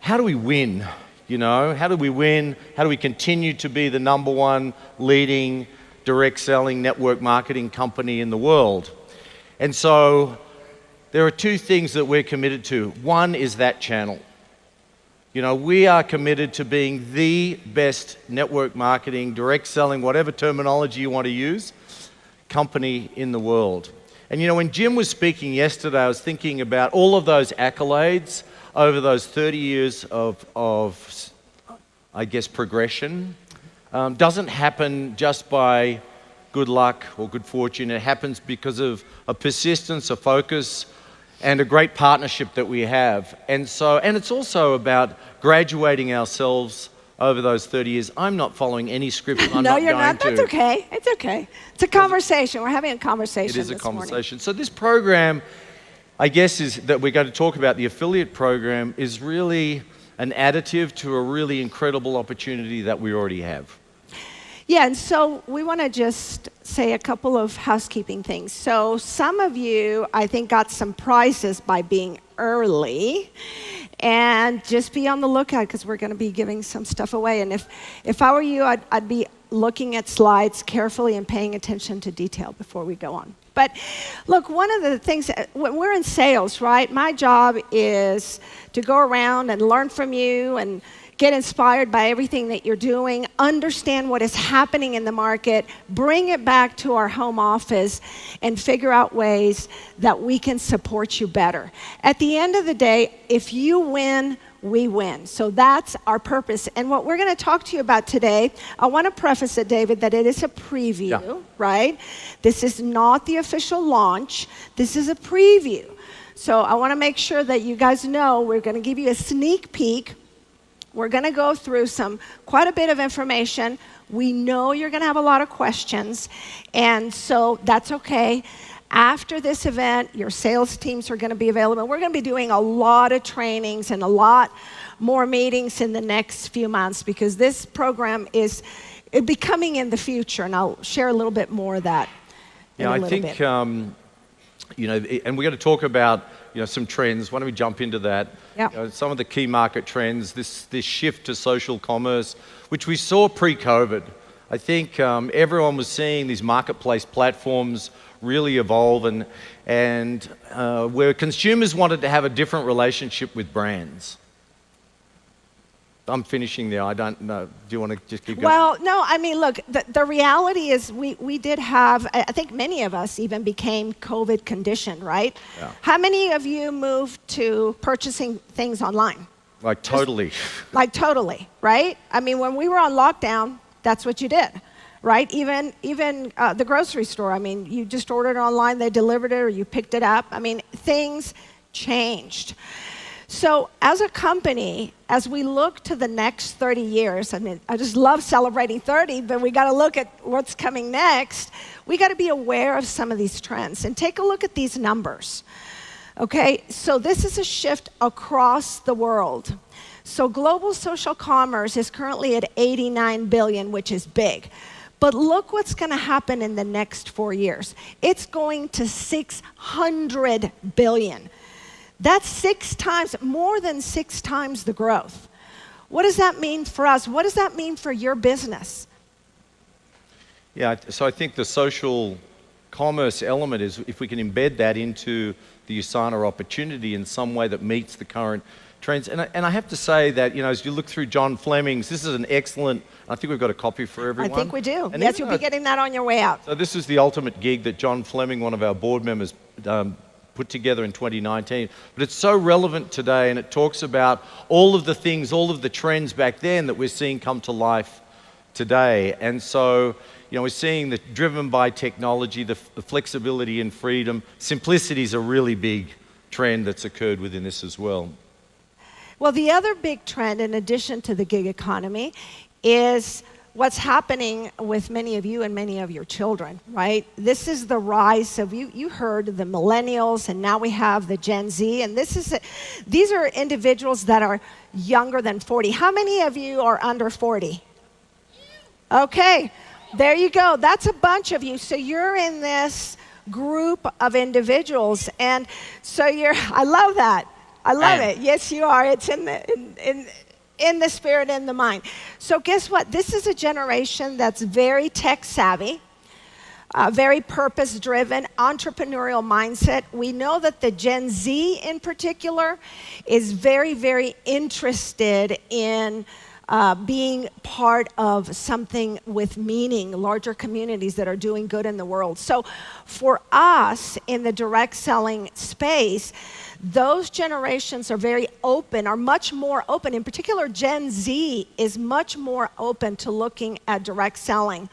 how do we win? You know, how do we win? How do we continue to be the number one leading direct selling network marketing company in the world? And so there are two things that we're committed to. One is that channel. You know, we are committed to being the best network marketing, direct selling, whatever terminology you want to use, company in the world. And you know, when Jim was speaking yesterday, I was thinking about all of those accolades over those 30 years of I guess, progression. Doesn't happen just by good luck or good fortune. It happens because of a persistence, a focus, and a great partnership that we have. And it's also about graduating ourselves over those 30 years. I'm not following any script. I'm No, not you're going not. to. That's okay. It's okay. It's a conversation. We're having a conversation. It is a this conversation. So this program, I guess, is that we're going to talk about. The affiliate program is really an additive to a really incredible opportunity that we already have. Yeah, and so we want to just say a couple of housekeeping things. So some of you, I think, got some prizes by being early. And just be on the lookout because we're going to be giving some stuff away. And if I were you, I'd be looking at slides carefully and paying attention to detail before we go on. But look, one of the things, when we're in sales, right, my job is to go around and learn from you and get inspired by everything that you're doing, understand what is happening in the market, bring it back to our home office, and figure out ways that we can support you better. At the end of the day, if you win, we win. So that's our purpose. And what we're going to talk to you about today, I want to preface it, David, that it is a preview, right? This is not the official launch. This is a preview. So I want to make sure that you guys know we're going to give you a sneak peek. We're going to go through quite a bit of information. We know you're going to have a lot of questions, and so that's okay. After this event, your sales teams are going to be available. We're going to be doing a lot of trainings and a lot more meetings in the next few months because this program is becoming in the future, and I'll share a little bit more of that in a little bit. You know, and we're going to talk about, you know, some trends. Why don't we jump into that? Yeah. You know, some of the key market trends, this shift to social commerce, which we saw pre-COVID. I think everyone was seeing these marketplace platforms really evolve, and where consumers wanted to have a different relationship with brands. I'm finishing there. I don't know. Do you want to just keep going? Well, no, I mean, look, the reality is we did have, I think many of us even became COVID conditioned, right? Yeah. How many of you moved to purchasing things online? Like totally. Like totally, right? I mean, when we were on lockdown, that's what you did, right? Even the grocery store, I mean, you just ordered it online, they delivered it, or you picked it up. I mean, things changed. So as a company, as we look to the next 30 years, I mean, I just love celebrating 30, but we got to look at what's coming next. We got to be aware of some of these trends and take a look at these numbers. Okay, so this is a shift across the world. So global social commerce is currently at 89 billion, which is big. But look what's going to happen in the next 4 years. It's going to 600 billion. That's more than 6 times the growth. What does that mean for us? What does that mean for your business? Yeah, so I think the social commerce element is if we can embed that into the USANA opportunity in some way that meets the current trends. And I have to say that, you know, as you look through John Fleming's, this is an excellent, I think we've got a copy for everyone. I think we do. And yes, you'll be getting that on your way out. So this is the ultimate gig that John Fleming, one of our board members, put together in 2019. But it's so relevant today, and it talks about all of the things, all of the trends back then that we're seeing come to life today. And so, you know, we're seeing that driven by technology, the flexibility and freedom. Simplicity is a really big trend that's occurred within this as well. Well, the other big trend, in addition to the gig economy, is what's happening with many of you and many of your children, right? This is the rise of, you heard the millennials, and now we have the Gen Z, and these are individuals that are younger than 40. How many of you are under 40? Okay, there you go. That's a bunch of you. So you're in this group of individuals, and so I love that. I love And- it. Yes, you are. It's in the spirit and the mind. So guess what? This is a generation that's very tech savvy, very purpose-driven, entrepreneurial mindset. We know that the Gen Z in particular is very, very interested in being part of something with meaning, larger communities that are doing good in the world. So for us in the direct selling space, those generations are very open, are much more open. In particular, Gen Z is much more open to looking at direct selling.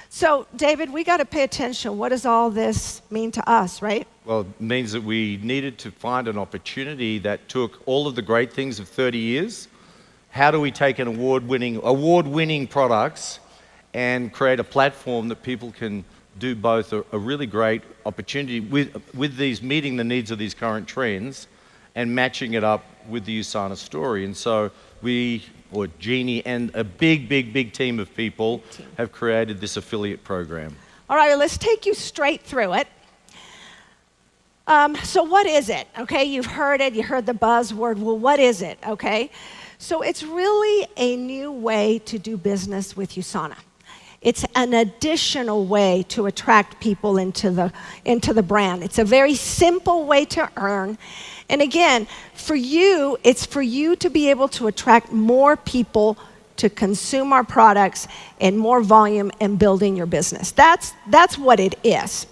So, David, we got to pay attention. What does all this mean to us, right? Well, it means that we needed to find an opportunity that took all of the great things of 30 years. How do we take an award-winning products and create a platform that people can do both a really great opportunity with these, meeting the needs of these current trends and matching it up with the USANA story. And so Jeannie and a big team of people have created this affiliate program. All right, let's take you straight through it. So what is it? Okay, you've heard it, you heard the buzzword. Well, what is it? Okay, so it's really a new way to do business with USANA. It's an additional way to attract people into the brand. It's a very simple way to earn. And again, for you, it's for you to be able to attract more people to consume our products and more volume and building your business. That's what it is.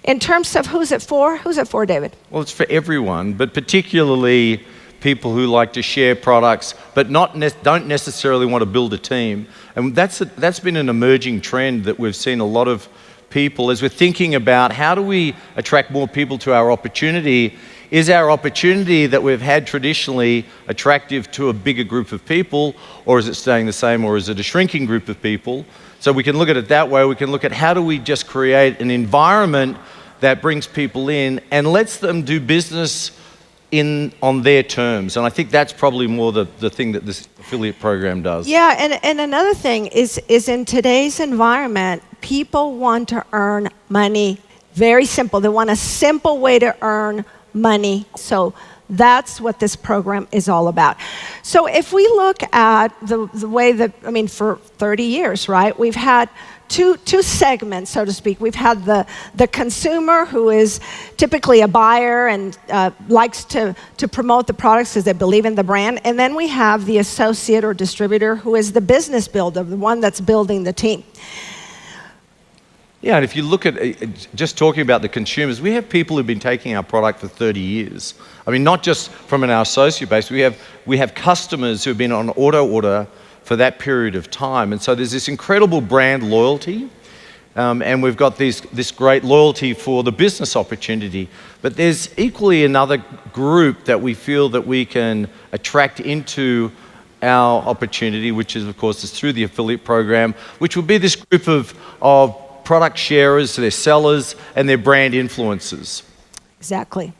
In terms of who's it for, David? Well, it's for everyone, but particularly people who like to share products but don't necessarily want to build a team. And that's been an emerging trend that we've seen a lot of people as we're thinking about how do we attract more people to our opportunity. Is our opportunity that we've had traditionally attractive to a bigger group of people, or is it staying the same, or is it a shrinking group of people? So we can look at it that way. We can look at how do we just create an environment that brings people in and lets them do business on their terms. And I think that's probably more the thing that this affiliate program does. Yeah, and another thing is in today's environment, people want to earn money. Very simple. They want a simple way to earn money. So that's what this program is all about. So if we look at the way that, for 30 years, right, we've had two segments, so to speak. We've had the consumer, who is typically a buyer and likes to promote the products because they believe in the brand. And then we have the associate or distributor, who is the business builder, the one that's building the team. Yeah, and if you look at just talking about the consumers, we have people who've been taking our product for 30 years. Not just from our associate base, we have customers who've been on auto order for that period of time. And so there's this incredible brand loyalty, and we've got this great loyalty for the business opportunity. But there's equally another group that we feel that we can attract into our opportunity, which is, of course, is through the affiliate program, which will be this group of product sharers, their sellers, and their brand influencers. Exactly.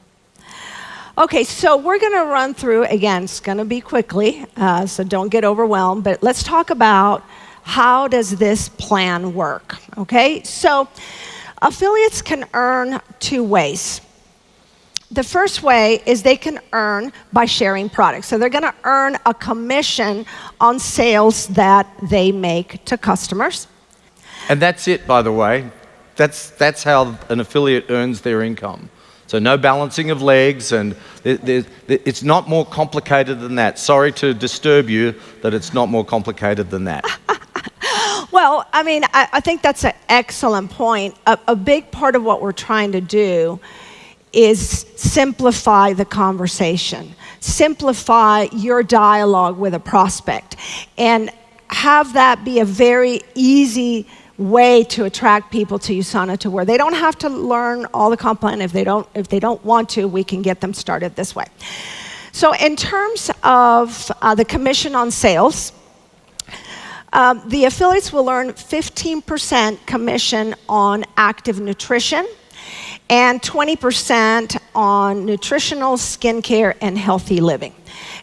Okay, so we're going to run through, again, it's going to be quickly, so don't get overwhelmed, but let's talk about how does this plan work, okay? So affiliates can earn two ways. The first way is they can earn by sharing products. So they're going to earn a commission on sales that they make to customers. And that's it, by the way. That's how an affiliate earns their income. So no balancing of legs, and it's not more complicated than that. Sorry to disturb you that it's not more complicated than that. Well, I think that's an excellent point. A big part of what we're trying to do is simplify the conversation, simplify your dialogue with a prospect, and have that be a very easy way to attract people to USANA, to where they don't have to learn all the comp plan. If they don't want to, we can get them started this way. So in terms of the commission on sales, the affiliates will earn 15% commission on active nutrition and 20% on nutritional, skincare, and healthy living.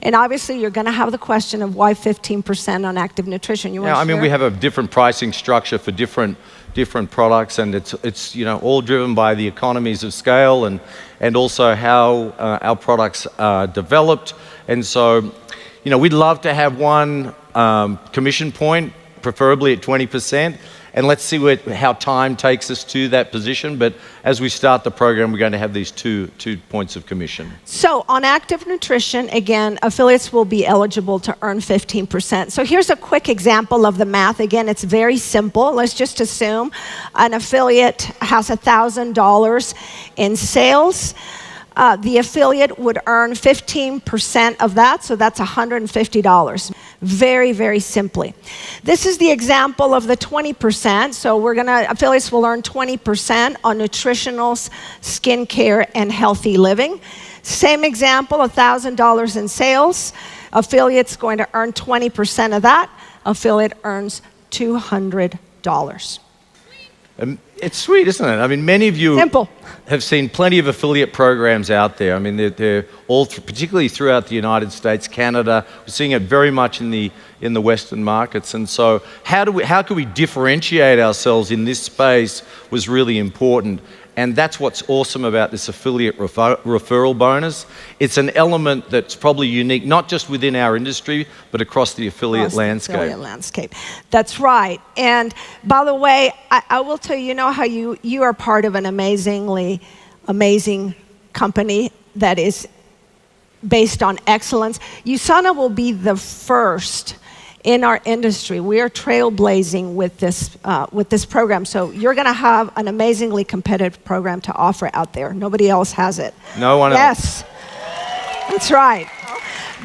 And obviously, you're going to have the question of why 15% on active nutrition. You want to share? We have a different pricing structure for different products, and it's all driven by the economies of scale and also how our products are developed. And so, we'd love to have one commission point, preferably at 20%. And let's see how time takes us to that position. But as we start the program, we're going to have these two points of commission. So on active nutrition, again, affiliates will be eligible to earn 15%. So here's a quick example of the math. Again, it's very simple. Let's just assume an affiliate has $1,000 in sales. The affiliate would earn 15% of that, so that's $150. Very, very simply. This is the example of the 20%. So affiliates will earn 20% on nutritionals, skincare, and healthy living. Same example, $1,000 in sales. Affiliate's going to earn 20% of that. Affiliate earns $200. It's sweet, isn't it? Many of you Simple. have seen plenty of affiliate programs out there. They're all, particularly throughout the United States, Canada. We're seeing it very much in the Western markets. And so, how can we differentiate ourselves in this space was really important. And that's what's awesome about this affiliate referral bonus. It's an element that's probably unique, not just within our industry, but across the affiliate landscape. That's right. And by the way, I will tell you, how you are part of an amazing company that is based on excellence. USANA will be the first in our industry. We are trailblazing with this program. So you're going to have an amazingly competitive program to offer out there. Nobody else has it. No one else. Yes, that's right.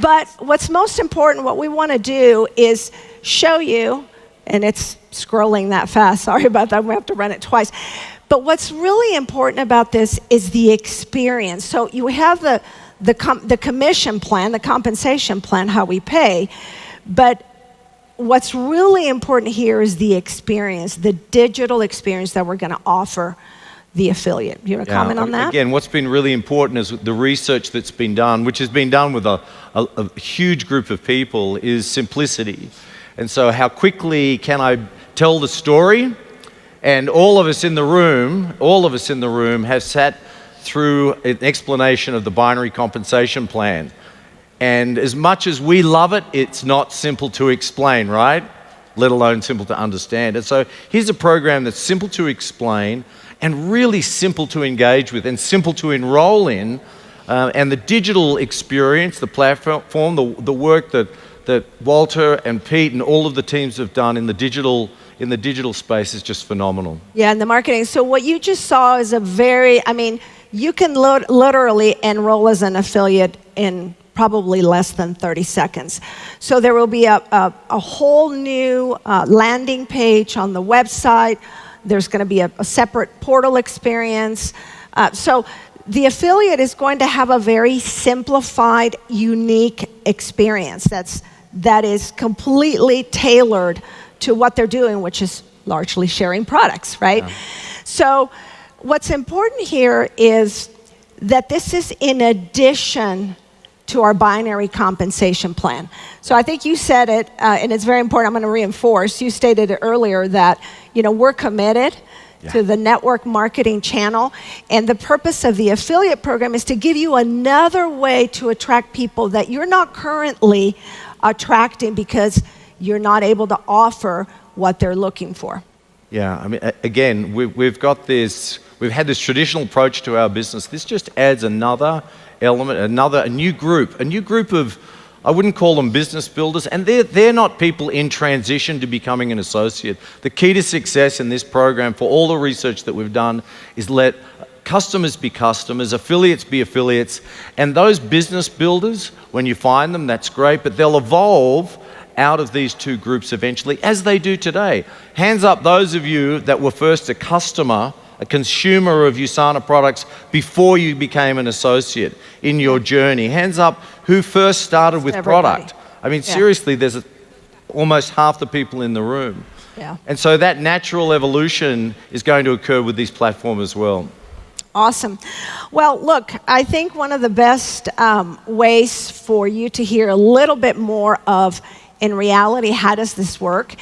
But what's most important, what we want to do is show you, and it's scrolling that fast. Sorry about that. We have to run it twice. But what's really important about this is the experience. So you have the commission plan, the compensation plan, how we pay, but what's really important here is the experience, the digital experience that we're going to offer the affiliate. You want to comment on that? Again, what's been really important is the research that's been done, which has been done with a huge group of people, is simplicity. And so how quickly can I tell the story? And all of us in the room have sat through an explanation of the binary compensation plan. And as much as we love it, it's not simple to explain, right? Let alone simple to understand. And so here's a program that's simple to explain and really simple to engage with and simple to enroll in. And the digital experience, the platform, the work that Walter and Pete and all of the teams have done in the digital space is just phenomenal. Yeah, and the marketing. So what you just saw is you can literally enroll as an affiliate in probably less than 30 seconds. So there will be a whole new landing page on the website. There's going to be a separate portal experience. So the affiliate is going to have a very simplified, unique experience that is completely tailored to what they're doing, which is largely sharing products, right? Yeah. So what's important here is that this is in addition to our binary compensation plan. So I think you said it, and it's very important. I'm going to reinforce. You stated it earlier that we're committed to the network marketing channel, and the purpose of the affiliate program is to give you another way to attract people that you're not currently attracting because you're not able to offer what they're looking for. Yeah, again, we've had this traditional approach to our business. This just adds another element, a new group of, I wouldn't call them business builders, and they're not people in transition to becoming an associate. The key to success in this program, for all the research that we've done, is let customers be customers, affiliates be affiliates, and those business builders, when you find them, that's great, but they'll evolve out of these two groups eventually, as they do today. Hands up those of you that were first a consumer of USANA products before you became an associate in your journey. Hands up who first started with product. Seriously, there's almost half the people in the room. Yeah. And so that natural evolution is going to occur with this platform as well. Awesome. Well, look, I think one of the best ways for you to hear a little bit more of, in reality, how does this work,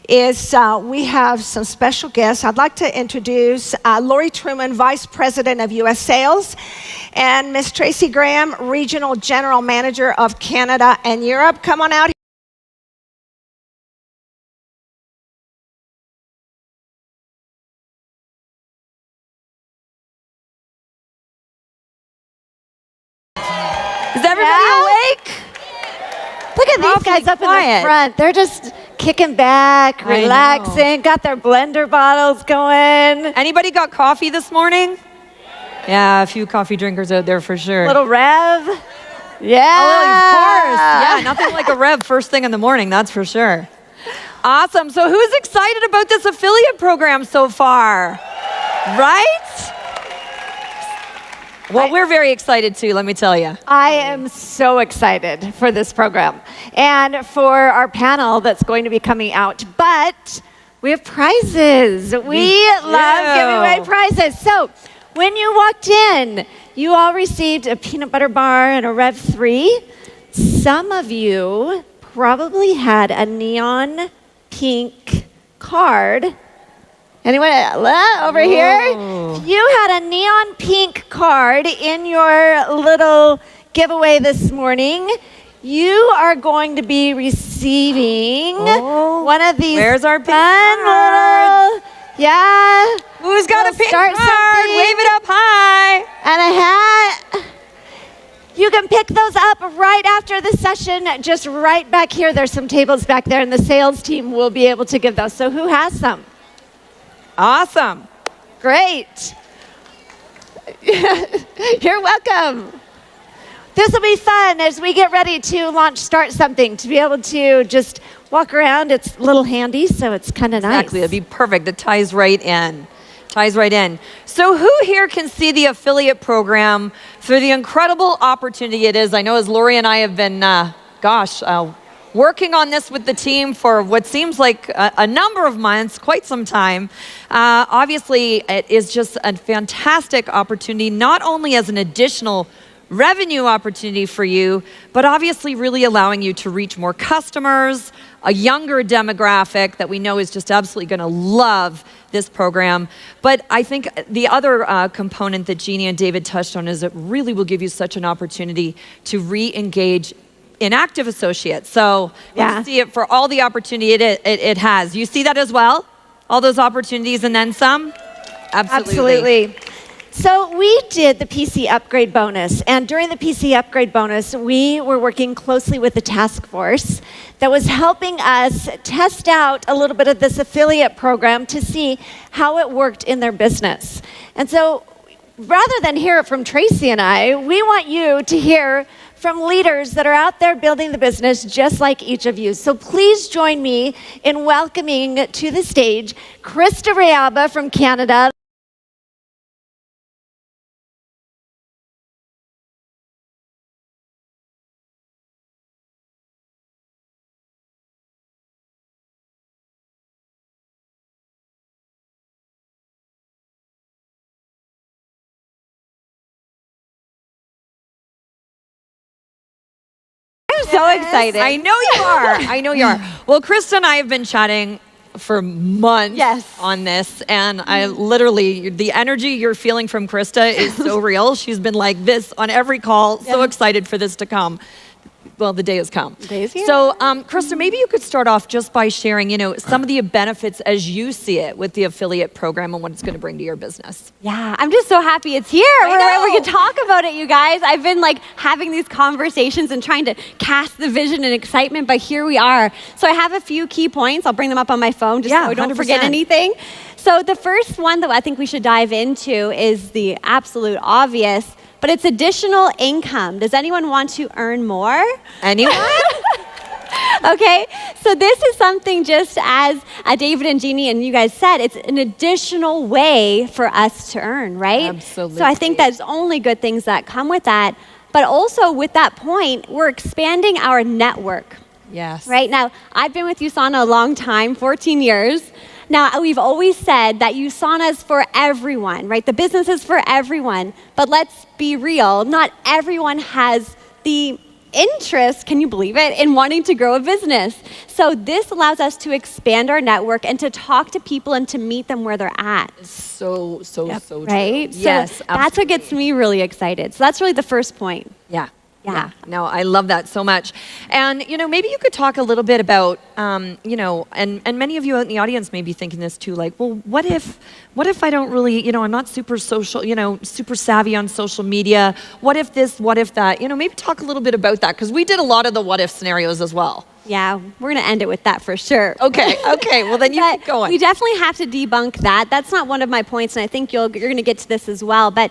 is we have some special guests. I'd like to introduce Lori Truman, Vice President of U.S. Sales, and Miss Tracy Graham, Regional General Manager of Canada and Europe. Come on out. Is everybody awake? Look at these guys up in the front. They're just kicking back, relaxing, got their blender bottles going. Anybody got coffee this morning? Yeah, a few coffee drinkers out there for sure. Little Rev. Yeah. Oh, of course. Yeah, nothing like a Rev first thing in the morning, that's for sure. Awesome. So who's excited about this affiliate program so far? Right? Well, we're very excited too, let me tell you. I am so excited for this program and for our panel that's going to be coming out. But we have prizes. We love giving away prizes. So when you walked in, you all received a peanut butter bar and a Rev 3. Some of you probably had a neon pink card. Anyone over here? If you had a neon pink card in your little giveaway this morning, you are going to be receiving one of these. Where's our pink card? Yeah. Who's got a pink card? Something. Wave it up high. And a hat. You can pick those up right after the session, just right back here. There's some tables back there, and the sales team will be able to give those. So who has some? Awesome. Great. You're welcome. This will be fun as we get ready to launch Start Something, to be able to just walk around. It's a little handy, so it's kind of nice. Exactly. It'd be perfect. It ties right in. Ties right in. So who here can see the affiliate program for the incredible opportunity it is? I know as Lori and I have been, working on this with the team for what seems like a number of months, quite some time. Obviously, it is just a fantastic opportunity, not only as an additional revenue opportunity for you, but obviously really allowing you to reach more customers, a younger demographic that we know is just absolutely going to love this program. But I think the other component that Jeannie and David touched on is it really will give you such an opportunity to re-engage inactive associates. So we see it for all the opportunity it has. You see that as well? All those opportunities and then some? Absolutely. So we did the PC upgrade bonus, and during the PC upgrade bonus, we were working closely with the task force that was helping us test out a little bit of this affiliate program to see how it worked in their business. And so rather than hear it from Tracy and I, we want you to hear from leaders that are out there building the business just like each of you. So please join me in welcoming to the stage Krista Reaba from Canada. So excited. I know you are. I know you are. Well, Krista and I have been chatting for months on this, and I literally, the energy you're feeling from Krista is so real. She's been like this on every call, so excited for this to come. Well, the day has come. The day is here. So, Krista, maybe you could start off just by sharing, some of the benefits as you see it with the affiliate program and what it's going to bring to your business. Yeah, I'm just so happy it's here. We can talk about it, you guys. I've been having these conversations and trying to cast the vision and excitement, but here we are. So I have a few key points. I'll bring them up on my phone just so I don't forget anything. So the first one that I think we should dive into is the absolute obvious, but it's additional income. Does anyone want to earn more? Anyone? Okay, so this is something just as David and Jeannie and you guys said, it's an additional way for us to earn, right? Absolutely. So I think there's only good things that come with that. But also with that point, we're expanding our network. Yes. Right now, I've been with USANA a long time, 14 years. Now, we've always said that USANA is for everyone, right? The business is for everyone. But let's be real, not everyone has the interest, can you believe it, in wanting to grow a business. So this allows us to expand our network and to talk to people and to meet them where they're at. So true. Right? Yes, so that's what gets me really excited. So that's really the first point. Yeah. No, I love that so much. And, maybe you could talk a little bit about, and many of you out in the audience may be thinking this too, like, well, what if I don't really, I'm not super social, super savvy on social media. What if this, what if that? Maybe talk a little bit about that, because we did a lot of the what if scenarios as well. Yeah, we're going to end it with that for sure. Okay. Well, then you keep going. We definitely have to debunk that. That's not one of my points, and I think you're going to get to this as well. But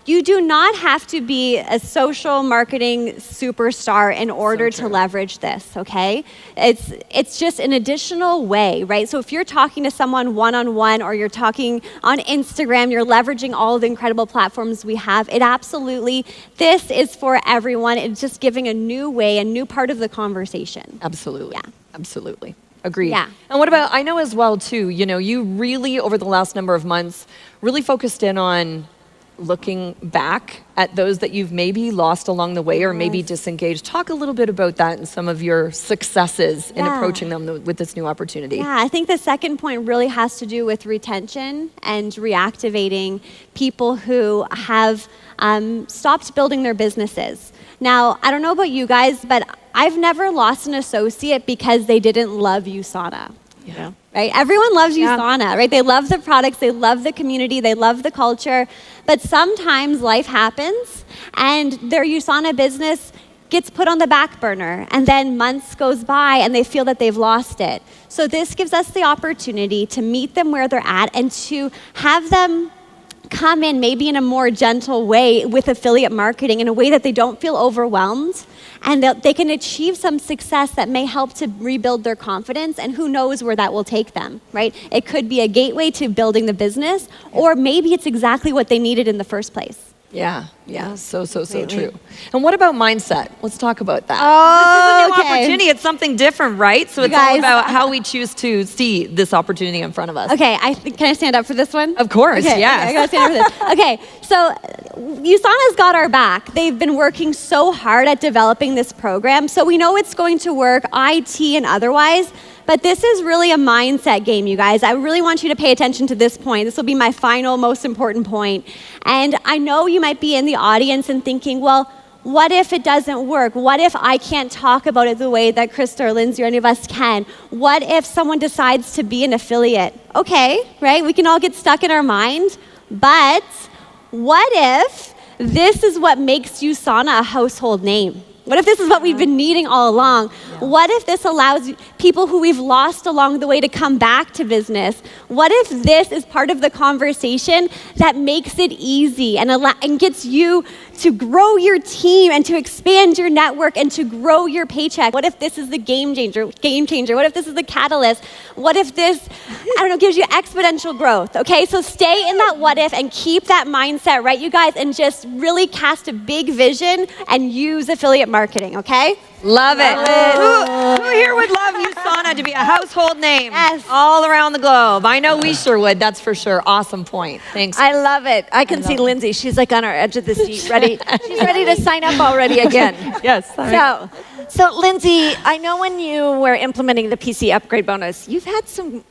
you do not have to be a social marketing superstar in order to leverage this, okay? It's just an additional way, right? So if you're talking to someone one-on-one or you're talking on Instagram, you're leveraging all the incredible platforms we have, this is for everyone. It's just giving a new way, a new part of the conversation. Absolutely. Yeah. Absolutely. Agreed. Yeah. And what about, I know as well too, you really, over the last number of months, really focused in on looking back at those that you've maybe lost along the way or maybe disengaged. Talk a little bit about that and some of your successes in approaching them with this new opportunity. Yeah, I think the second point really has to do with retention and reactivating people who have stopped building their businesses. Now, I don't know about you guys, but I've never lost an associate because they didn't love USANA. Yeah. Right? Everyone loves USANA, right? They love the products, they love the community, they love the culture. But sometimes life happens and their USANA business gets put on the back burner, and then months goes by and they feel that they've lost it. So this gives us the opportunity to meet them where they're at and to have them come in maybe in a more gentle way with affiliate marketing in a way that they don't feel overwhelmed, and they can achieve some success that may help to rebuild their confidence, and who knows where that will take them, right? It could be a gateway to building the business, or maybe it's exactly what they needed in the first place. Yeah, so true. And what about mindset? Let's talk about that. Oh, this is a new opportunity. It's something different, right? So it's all about how we choose to see this opportunity in front of us. Okay, can I stand up for this one? Of course, okay, yes. Okay, I gotta stand up for this. Okay, so USANA's got our back. They've been working so hard at developing this program, so we know it's going to work, IT and otherwise. But this is really a mindset game, you guys. I really want you to pay attention to this point. This will be my final, most important point. And I know you might be in the audience and thinking, well, what if it doesn't work? What if I can't talk about it the way that Krista or Lindsay or any of us can? What if someone decides to be an affiliate? Okay, right? We can all get stuck in our mind. But what if this is what makes USANA a household name? What if this is what we've been needing all along? What if this allows people who we've lost along the way to come back to business? What if this is part of the conversation that makes it easy and gets you to grow your team and to expand your network and to grow your paycheck? What if this is the game changer? What if this is the catalyst? What if this, gives you exponential growth? Okay, so stay in that what if and keep that mindset, right, you guys, and just really cast a big vision and use affiliate marketing, okay? Love it. Who here would love USANA to be a household name all around the globe? I know we sure would, that's for sure. Awesome point. Thanks. I love it. I can see Lindsay. She's like on our edge of the seat, ready. She's ready to sign up already again. Yes. So Lindsay, I know when you were implementing the PC upgrade bonus, you had some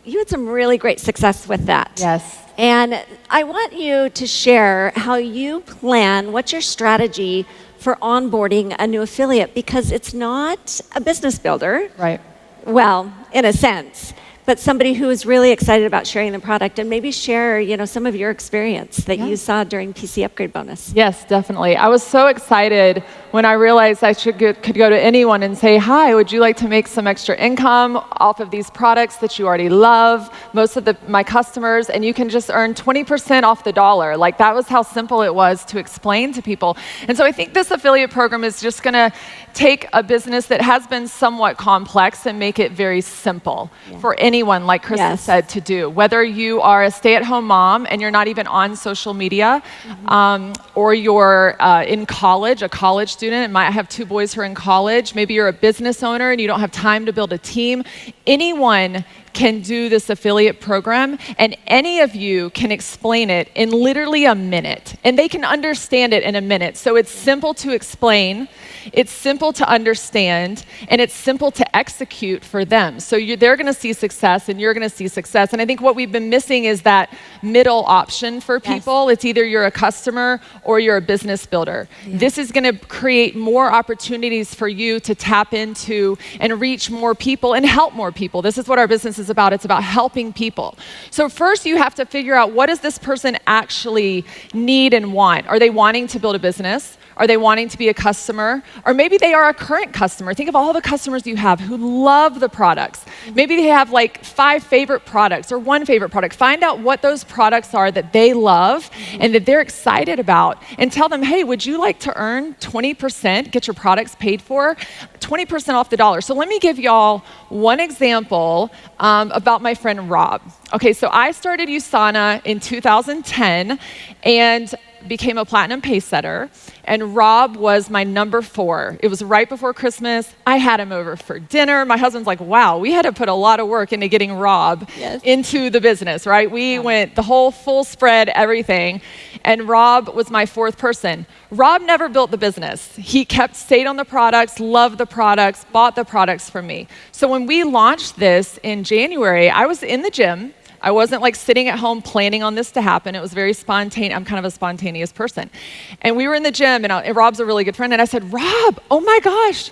really great success with that. Yes. And I want you to share how you plan, what's your strategy for onboarding a new affiliate, because it's not a business builder. Right. Well, in a sense, but somebody who is really excited about sharing the product, and maybe share, some of your experience that you saw during PC upgrade bonus. Yes, definitely. I was so excited when I realized I could go to anyone and say, hi, would you like to make some extra income off of these products that you already love? Most of my customers, and you can just earn 20% off the dollar. Like, that was how simple it was to explain to people. And so I think this affiliate program is just gonna take a business that has been somewhat complex and make it very simple for anyone, like Krista said, to do. Whether you are a stay-at-home mom and you're not even on social media, or you're in college, a college student, and I have 2 boys who are in college, maybe you're a business owner and you don't have time to build a team, anyone can do this affiliate program, and any of you can explain it in literally a minute. And they can understand it in a minute. So it's simple to explain, it's simple to understand, and it's simple to execute for them. So they're going to see success, and you're going to see success. And I think what we've been missing is that middle option for people. It's either you're a customer or you're a business builder. This is going to create more opportunities for you to tap into and reach more people and help more people. This is what our business is about. It's about helping people. So first you have to figure out, what does this person actually need and want? Are they wanting to build a business? Are they wanting to be a customer? Or maybe they are a current customer. Think of all the customers you have who love the products. Maybe they have like 5 favorite products or 1 favorite product. Find out what those products are that they love and that they're excited about, and tell them, hey, would you like to earn 20%, get your products paid for, 20% off the dollar? So let me give y'all one example about my friend Rob. Okay, so I started USANA in 2010 and became a platinum pace setter, and Rob was my number 4. It was right before Christmas. I had him over for dinner. My husband's like, wow, we had to put a lot of work into getting Rob into the business, right? We went the whole full spread, everything, and Rob was my 4th person. Rob never built the business. He stayed on the products, loved the products, bought the products from me. So when we launched this in January, I was in the gym. I wasn't like sitting at home planning on this to happen. It was very spontaneous. I'm kind of a spontaneous person. And we were in the gym, and Rob's a really good friend. And I said, Rob, oh my gosh,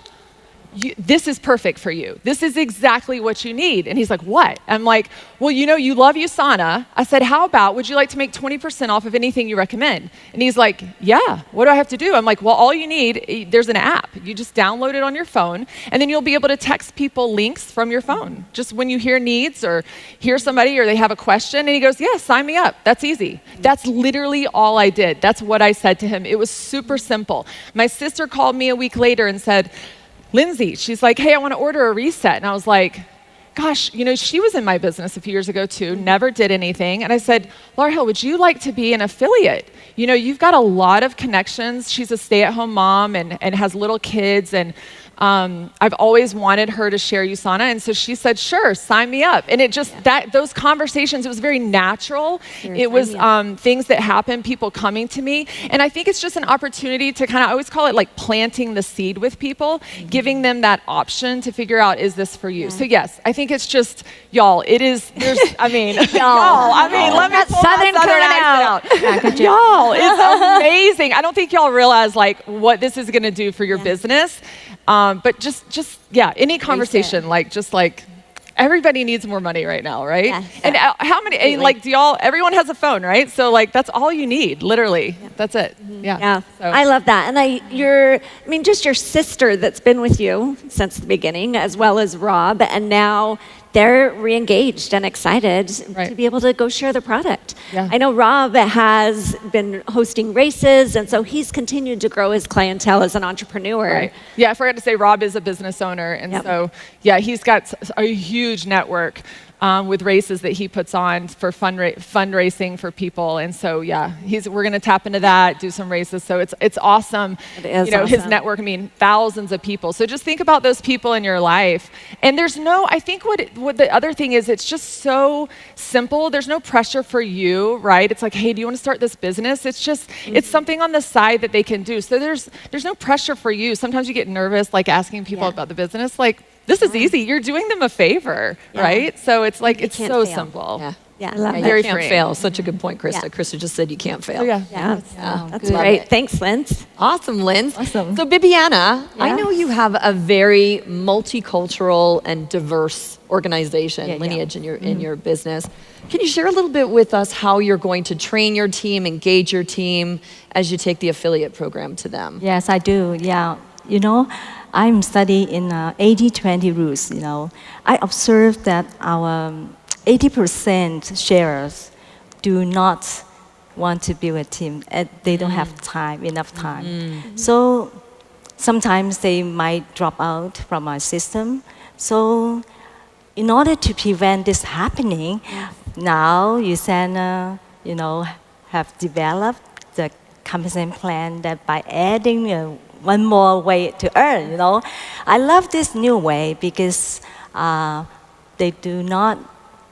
this is perfect for you. This is exactly what you need. And he's like, what? I'm like, well, you love USANA. I said, how about, would you like to make 20% off of anything you recommend? And he's like, yeah, what do I have to do? I'm like, well, all you need, there's an app. You just download it on your phone, and then you'll be able to text people links from your phone. Just when you hear needs or hear somebody or they have a question, and he goes, yeah, sign me up. That's easy. That's literally all I did. That's what I said to him. It was super simple. My sister called me a week later and said, Lindsay, she's like, hey, I want to order a reset. And I was like, gosh, she was in my business a few years ago too, never did anything. And I said, Laura Hill, would you like to be an affiliate? You've got a lot of connections. She's a stay-at-home mom and has little kids, and I've always wanted her to share USANA. And so she said, sure, sign me up. And it just, those conversations, it was very natural. It was things that happened, people coming to me. And I think it's just an opportunity to I always call it like planting the seed with people, giving them that option to figure out, is this for you? So yes, I think it's just, y'all, let me pull that Southern accent out. Y'all, it's amazing. I don't think y'all realize like what this is gonna do for your business. But just any conversation, everybody needs more money right now, right? Yes. And how many, everyone has a phone, right? So that's all you need, literally. Yeah. That's it. Yeah. So. I love that. And just your sister that's been with you since the beginning, as well as Rob, and now they're re-engaged and excited to be able to go share the product. Yeah. I know Rob has been hosting races, and so he's continued to grow his clientele as an entrepreneur. Right. Yeah, I forgot to say Rob is a business owner, and so he's got a huge network with races that he puts on for fundraising for people. And so we're going to tap into that, do some races. So it's awesome. It is awesome. His network, thousands of people. So just think about those people in your life. And I think what the other thing is, it's just so simple. There's no pressure for you, right? It's like, hey, do you want to start this business? It's just, it's something on the side that they can do. So there's no pressure for you. Sometimes you get nervous, asking people about the business. This is easy. You're doing them a favor, right? So it's it's so simple. Yeah, I love you that. can't fail. Such a good point, Krista. Yeah. Krista just said you can't fail. That's great. Thanks, Linz. Awesome, Linz. Awesome. So, Bibiana, I know you have a very multicultural and diverse organization, lineage in your business. Can you share a little bit with us how you're going to train your team, engage your team as you take the affiliate program to them? Yes, I do. Yeah. I'm studying in 80-20 rules. I observed that our 80% sharers do not want to build a team. They don't have enough time. So sometimes they might drop out from our system. So in order to prevent this happening, now USANA, have developed the compensation plan that by adding one more way to earn, I love this new way because they do not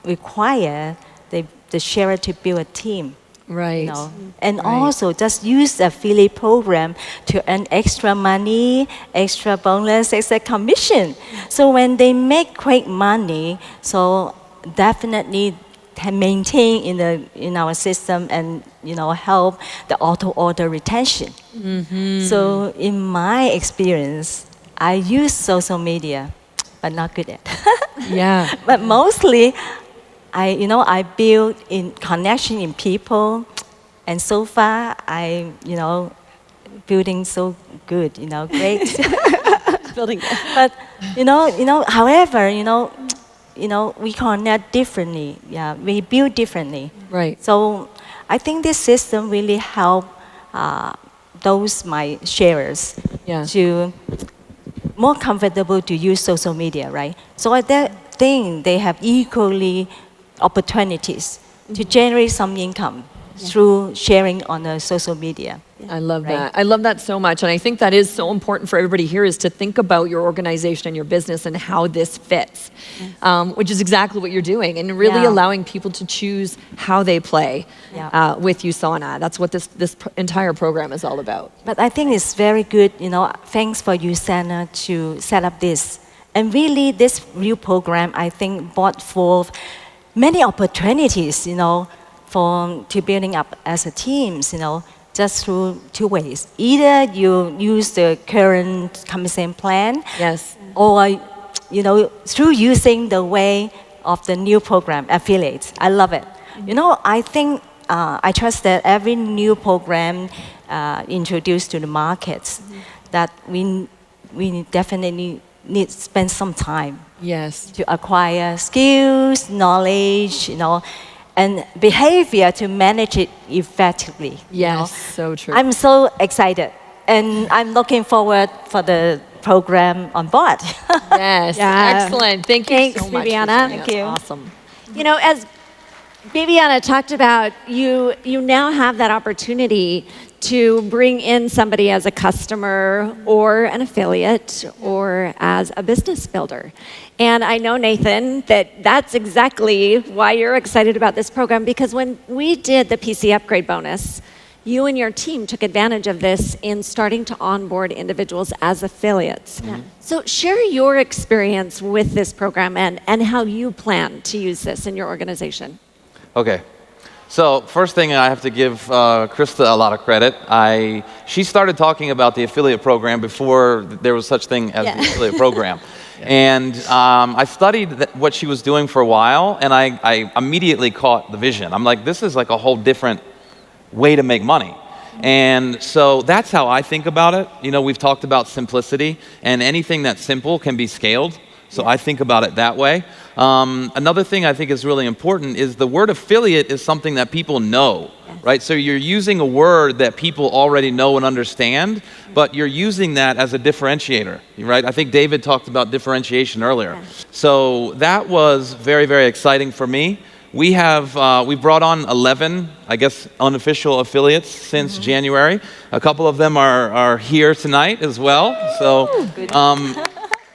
require the sharer to build a team. Right. You know? And also just use the affiliate program to earn extra money, extra bonus, extra commission. So when they make quick money, so definitely can maintain in our system and help the auto order retention. So in my experience, I use social media, but not good at. Yeah. But mostly, I build in connection in people, and so far building so good, great. Building good. But however, we connect differently. Yeah, we build differently. Right. So I think this system really help those my sharers to more comfortable to use social media, right? So I think they have equally opportunities to generate some income through sharing on the social media. I love that. I love that so much. And I think that is so important for everybody here is to think about your organization and your business and how this fits, which is exactly what you're doing and really allowing people to choose how they play with USANA. That's what this entire program is all about. But I think it's very good, thanks for USANA to set up this. And really this new program, I think, brought forth many opportunities, to building up as a teams, just through two ways. Either you use the current compensation plan, or through using the way of the new program, affiliates. I love it. I think I trust that every new program introduced to the markets, that we definitely need to spend some time to acquire skills, knowledge, and behavior to manage it effectively. So true. I'm so excited, and I'm looking forward for the program on board. Excellent. Thank you Thanks, so much. Viviana. Thank you. Awesome. As Viviana talked about, you now have that opportunity to bring in somebody as a customer or an affiliate or as a business builder. And I know, Nathan, that's exactly why you're excited about this program, because when we did the PC upgrade bonus, you and your team took advantage of this in starting to onboard individuals as affiliates. So share your experience with this program and how you plan to use this in your organization. Okay. So first thing, I have to give Krista a lot of credit. She started talking about the affiliate program before there was such thing as the affiliate program. And I studied what she was doing for a while, and I immediately caught the vision. I'm like, this is like a whole different way to make money. And so that's how I think about it. We've talked about simplicity, and anything that's simple can be scaled. So I think about it that way. Another thing I think is really important is the word affiliate is something that people know, right? So you're using a word that people already know and understand, but you're using that as a differentiator, right? I think David talked about differentiation earlier. So that was very, very exciting for me. We brought on 11, I guess, unofficial affiliates since January. A couple of them are here tonight as well. So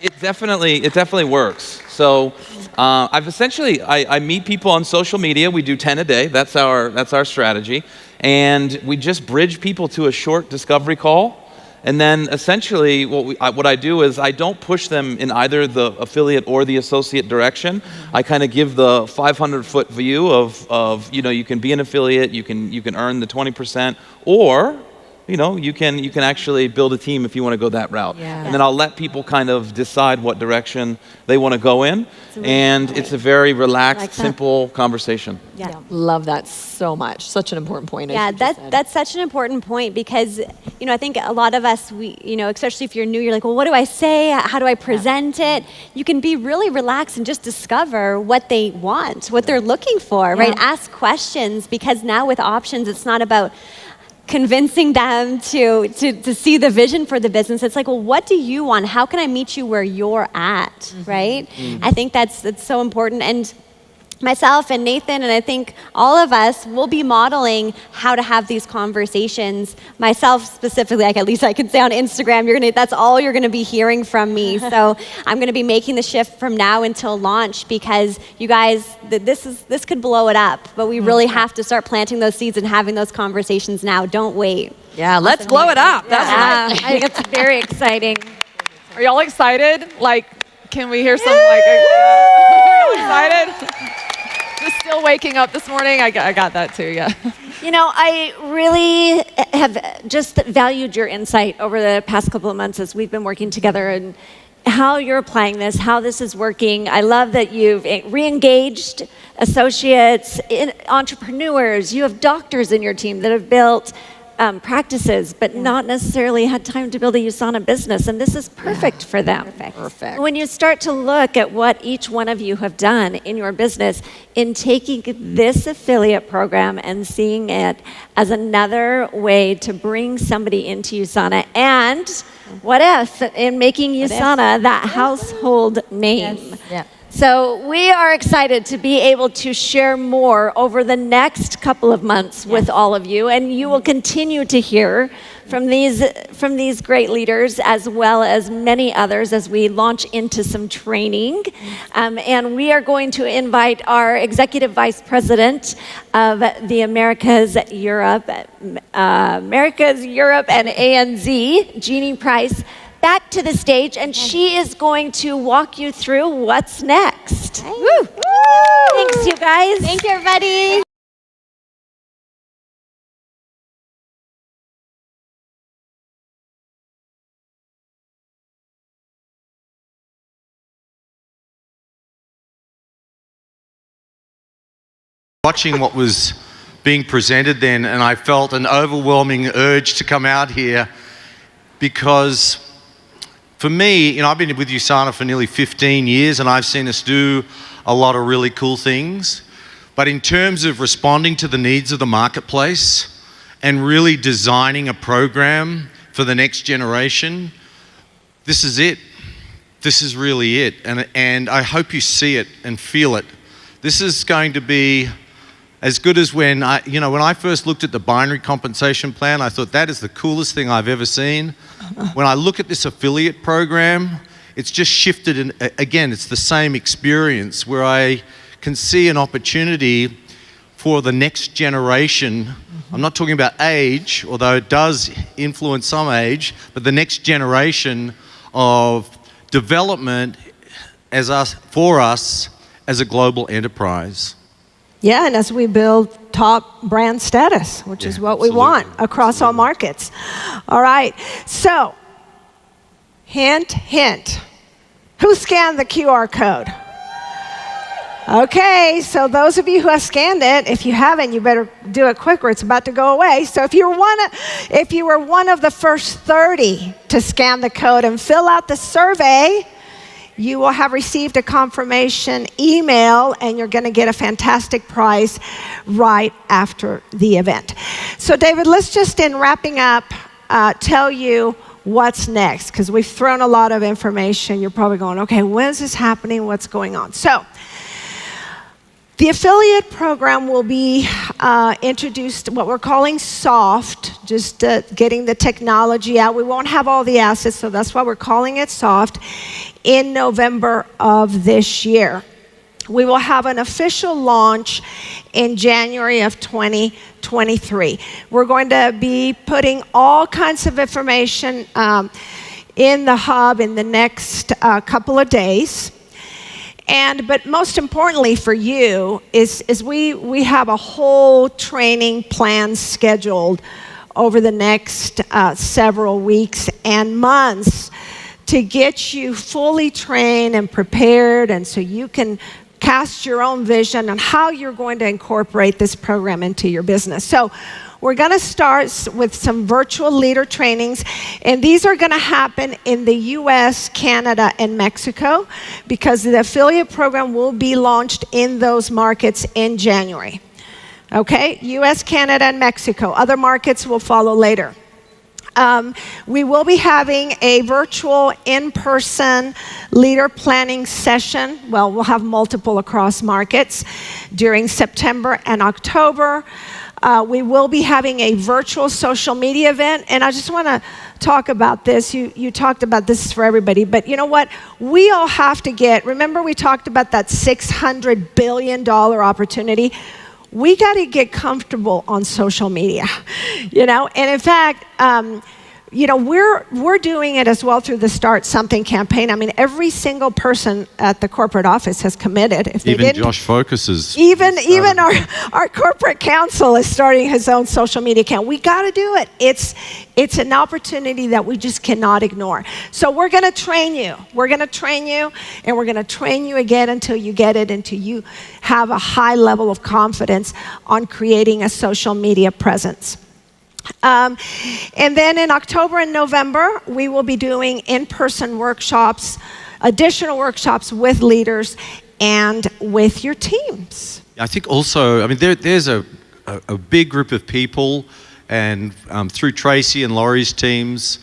it definitely works. So I meet people on social media. We do 10 a day. That's our strategy, and we just bridge people to a short discovery call. And then essentially what I do is I don't push them in either the affiliate or the associate direction. I kind of give the 500-foot view of you can be an affiliate, you can earn the 20%, or you can actually build a team if you want to go that route. And then I'll let people kind of decide what direction they want to go in. And it's a very relaxed, simple conversation. Love that so much. Such an important point. That's such an important point, because I think a lot of us, especially if you're new, you're like, well, what do I say? How do I present it? You can be really relaxed and just discover what they want, what they're looking for, right? Ask questions, because now with options, it's not about convincing them to see the vision for the business. It's like, well, what do you want? How can I meet you where you're at, right? I think that's so important. And myself and Nathan, and I think all of us will be modeling how to have these conversations. Myself specifically, like at least I can say on Instagram, that's all you're gonna be hearing from me. So I'm gonna be making the shift from now until launch, because you guys, this could blow it up, but we really have to start planting those seeds and having those conversations now. Don't wait. Yeah, let's blow it up. That's Yeah, I think it's very exciting. Are y'all excited? Like, can we hear some like? Are y'all excited? Just still waking up this morning. I got that too. Yeah. You know, I really have just valued your insight over the past couple of months as we've been working together, and how you're applying this, how this is working. I love that you've re-engaged associates, entrepreneurs. You have doctors in your team that have built practices, but not necessarily had time to build a USANA business, and this is perfect for them. Perfect. When you start to look at what each one of you have done in your business in taking this affiliate program and seeing it as another way to bring somebody into USANA, and what if in making USANA that household name. Yeah. So we are excited to be able to share more over the next couple of months with all of you, and you will continue to hear from these great leaders as well as many others as we launch into some training. And we are going to invite our Executive Vice President of the Americas, Europe, and ANZ, Jeannie Price, back to the stage, and she is going to walk you through what's next. Hey. Woo. Thanks, you guys. Thank you, everybody. Watching what was being presented then, and I felt an overwhelming urge to come out here, because for me, I've been with USANA for nearly 15 years, and I've seen us do a lot of really cool things. But in terms of responding to the needs of the marketplace and really designing a program for the next generation, this is it. This is really it. And I hope you see it and feel it. This is going to be as good as when I first looked at the binary compensation plan, I thought that is the coolest thing I've ever seen. When I look at this affiliate program, it's just shifted, and again, it's the same experience where I can see an opportunity for the next generation. I'm not talking about age, although it does influence some age, but the next generation of development for us as a global enterprise. Yeah, and as we build top brand status, which is what we want across all markets. All right, so hint, hint. Who scanned the QR code? Okay, so those of you who have scanned it, if you haven't, you better do it quick or it's about to go away. So if you were one of the first 30 to scan the code and fill out the survey, you will have received a confirmation email, and you're going to get a fantastic prize right after the event. So David, let's just, in wrapping up, tell you what's next, because we've thrown a lot of information. You're probably going, okay, when's this happening? What's going on? So the affiliate program will be introduced, what we're calling soft, just getting the technology out. We won't have all the assets, so that's why we're calling it soft, in November of this year. We will have an official launch in January of 2023. We're going to be putting all kinds of information in the hub in the next couple of days. But most importantly for you is we have a whole training plan scheduled over the next several weeks and months to get you fully trained and prepared, and so you can cast your own vision on how you're going to incorporate this program into your business. So we're going to start with some virtual leader trainings, and these are going to happen in the US, Canada, and Mexico, because the affiliate program will be launched in those markets in January. Okay, US, Canada, and Mexico. Other markets will follow later. We will be having a virtual in-person leader planning session. Well, we'll have multiple across markets during September and October. We will be having a virtual social media event, and I just want to talk about this. You talked about this is for everybody, but you know what? We all have to remember we talked about that $600 billion opportunity? We got to get comfortable on social media, and in fact, we're doing it as well through the Start Something campaign. I mean, every single person at the corporate office has committed. If they Even didn't, Josh focuses. even our corporate counsel is starting his own social media account. We got to do it. It's an opportunity that we just cannot ignore. So we're going to train you. We're going to train you, and we're going to train you again until you get it, until you have a high level of confidence on creating a social media presence. And then in October and November, we will be doing in-person workshops, additional workshops with leaders and with your teams. I think also, there's a big group of people, and through Tracy and Laurie's teams,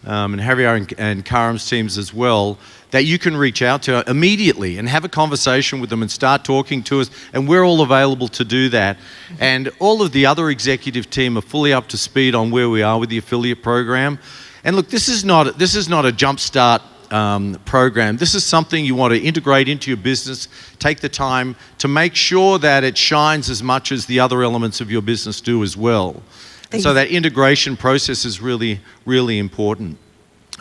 and Javier and Karam's teams as well, that you can reach out to immediately and have a conversation with them and start talking to us, and we're all available to do that. And all of the other executive team are fully up to speed on where we are with the affiliate program. And look, this is not a jumpstart program. This is something you want to integrate into your business, take the time to make sure that it shines as much as the other elements of your business do as well. And so that integration process is really, really important.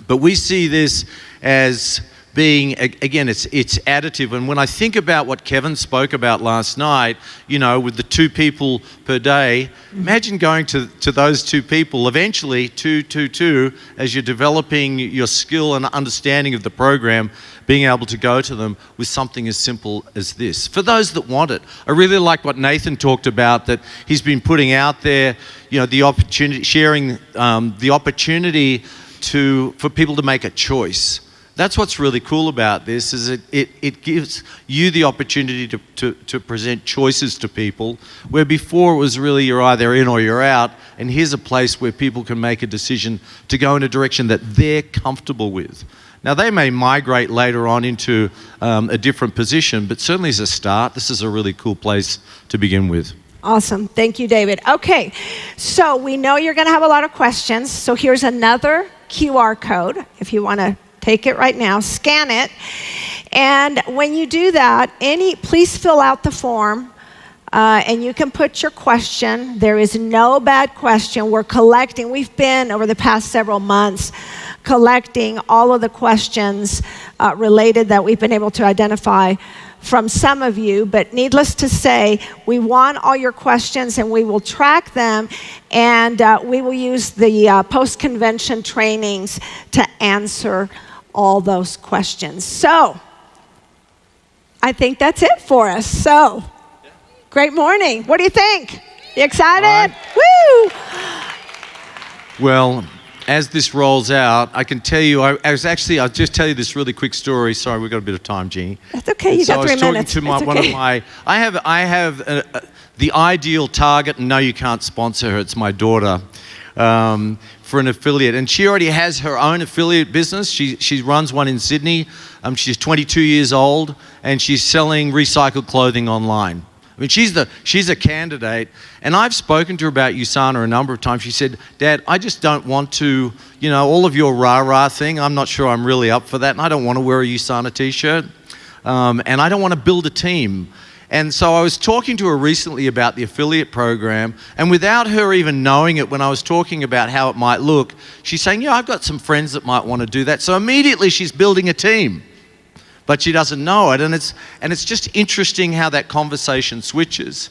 But we see this as being, again, it's additive. And when I think about what Kevin spoke about last night, with the 2 people per day, imagine going to those 2 people, eventually 2, as you're developing your skill and understanding of the program, being able to go to them with something as simple as this. For those that want it, I really like what Nathan talked about, that he's been putting out there, the opportunity, sharing the opportunity for people to make a choice. That's what's really cool about this, is it gives you the opportunity to present choices to people, where before it was really you're either in or you're out, and here's a place where people can make a decision to go in a direction that they're comfortable with. Now, they may migrate later on into a different position, but certainly as a start, this is a really cool place to begin with. Awesome. Thank you, David. Okay, so we know you're going to have a lot of questions, so here's another QR code. If you want to take it right now, scan it, and when you do that, please fill out the form, and you can put your question. There is no bad question. We've been, over the past several months, collecting all of the questions related that we've been able to identify from some of you, but needless to say, we want all your questions, and we will track them, and we will use the post-convention trainings to answer all those questions. So, I think that's it for us. So, great morning. What do you think? You excited? Woo! Well, as this rolls out, I can tell you, I'll just tell you this really quick story. Sorry, we've got a bit of time, Jeannie. That's okay, you got 3 minutes. I was talking to I have the ideal target, and no, you can't sponsor her, it's my daughter, for an affiliate. And she already has her own affiliate business. She runs one in Sydney. She's 22 years old, and she's selling recycled clothing online. I mean, she's a candidate, and I've spoken to her about USANA a number of times. She said, "Dad, I just don't want to, all of your rah-rah thing, I'm not sure I'm really up for that, and I don't want to wear a USANA t-shirt, and I don't want to build a team." And so I was talking to her recently about the affiliate program, and without her even knowing it, when I was talking about how it might look, she's saying, "Yeah, I've got some friends that might want to do that." So immediately she's building a team. But she doesn't know it, and it's just interesting how that conversation switches.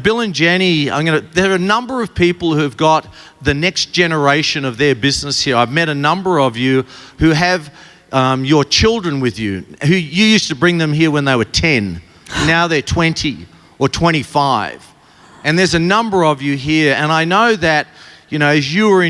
Bill and Jenny, there are a number of people who've got the next generation of their business here. I've met a number of you who have your children with you, who you used to bring them here when they were 10. Now they're 20 or 25. And there's a number of you here, and I know that, as you were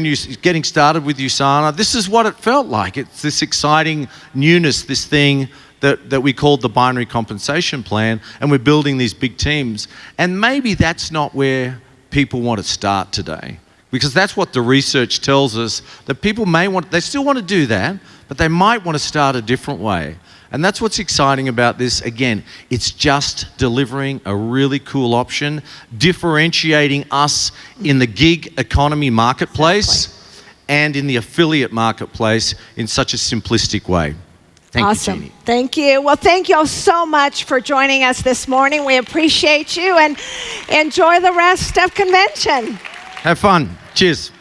getting started with USANA, this is what it felt like. It's this exciting newness, this thing that we called the binary compensation plan, and we're building these big teams. And maybe that's not where people want to start today. Because that's what the research tells us, that people they still want to do that, but they might want to start a different way. And that's what's exciting about this. Again, it's just delivering a really cool option, differentiating us in the gig economy marketplace and in the affiliate marketplace in such a simplistic way. Thank you, Jeannie. Thank you. Well, thank you all so much for joining us this morning. We appreciate you, and enjoy the rest of convention. Have fun. Cheers.